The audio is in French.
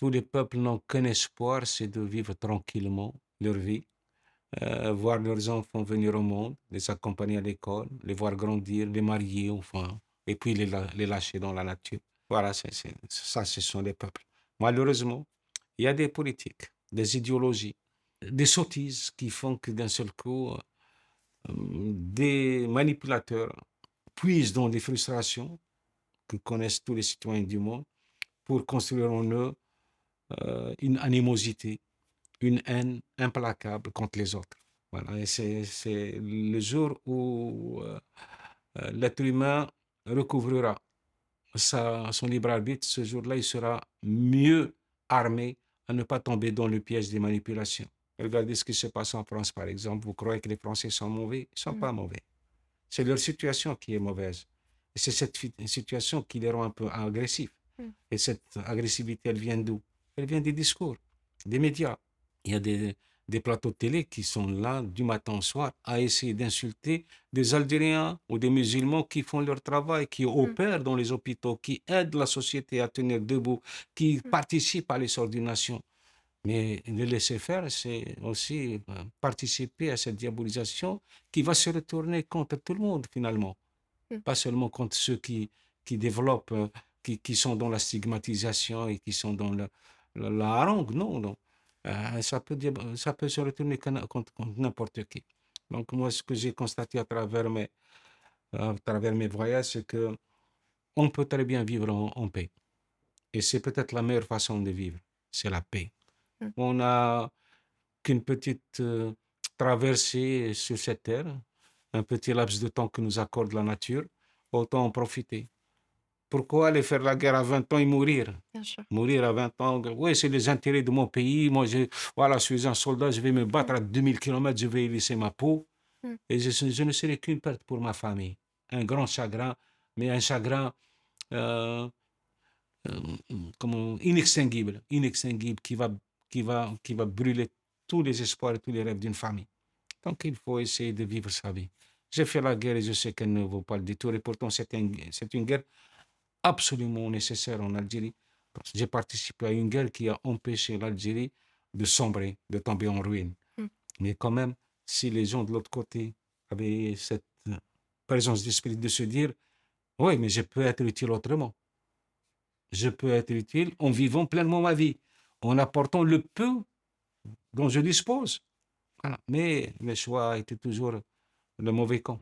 Tous les peuples n'ont qu'un espoir, c'est de vivre tranquillement leur vie, voir leurs enfants venir au monde, les accompagner à l'école, les voir grandir, les marier, enfin, et puis les lâcher dans la nature. Voilà, ça, ce sont les peuples. Malheureusement, il y a des politiques, des idéologies, des sottises qui font que d'un seul coup, des manipulateurs puisent dans des frustrations que connaissent tous les citoyens du monde pour construire en eux une animosité, une haine implacable contre les autres. Voilà, et c'est le jour où l'être humain recouvrera son libre arbitre, ce jour-là, il sera mieux armé à ne pas tomber dans le piège des manipulations. Regardez ce qui se passe en France, par exemple. Vous croyez que les Français sont mauvais? Ils ne sont Mmh. pas mauvais. C'est leur situation qui est mauvaise. Et c'est cette situation qui les rend un peu agressifs. Mmh. Et cette agressivité, elle vient d'où? Elle vient des discours, des médias. Il y a des plateaux de télé qui sont là du matin au soir à essayer d'insulter des Algériens ou des musulmans qui font leur travail, qui Mmh. opèrent dans les hôpitaux, qui aident la société à tenir debout, qui Mmh. participent à l'essor d'une nation. Mais le laisser faire, c'est aussi participer à cette diabolisation qui va se retourner contre tout le monde finalement. Mmh. Pas seulement contre ceux qui développent, qui sont dans la stigmatisation et qui sont dans la harangue. Non, non. Ça peut se retourner contre n'importe qui. Donc moi, ce que j'ai constaté à travers mes voyages, c'est que on peut très bien vivre en paix. Et c'est peut-être la meilleure façon de vivre, c'est la paix. Mmh. On n'a qu'une petite traversée sur cette terre, un petit laps de temps que nous accorde la nature, autant en profiter. Pourquoi aller faire la guerre à 20 ans et mourir? Bien sûr. Mourir à 20 ans, oui, c'est les intérêts de mon pays. Moi, voilà, je suis un soldat, je vais me Mmh. battre à 2000 kilomètres, je vais y laisser ma peau. Mmh. Et je ne serai qu'une perte pour ma famille. Un grand chagrin, mais un chagrin euh, comment, inextinguible qui va brûler tous les espoirs et tous les rêves d'une famille. Donc, il faut essayer de vivre sa vie. J'ai fait la guerre et je sais qu'elle ne vaut pas le détour. Et pourtant, c'est une guerre absolument nécessaire en Algérie. Parce que j'ai participé à une guerre qui a empêché l'Algérie de sombrer, de tomber en ruine. Mmh. Mais quand même, si les gens de l'autre côté avaient cette présence d'esprit de se dire, oui, mais je peux être utile autrement. Je peux être utile en vivant pleinement ma vie, en apportant le peu dont je dispose. Voilà. Mais le choix était toujours le mauvais camp.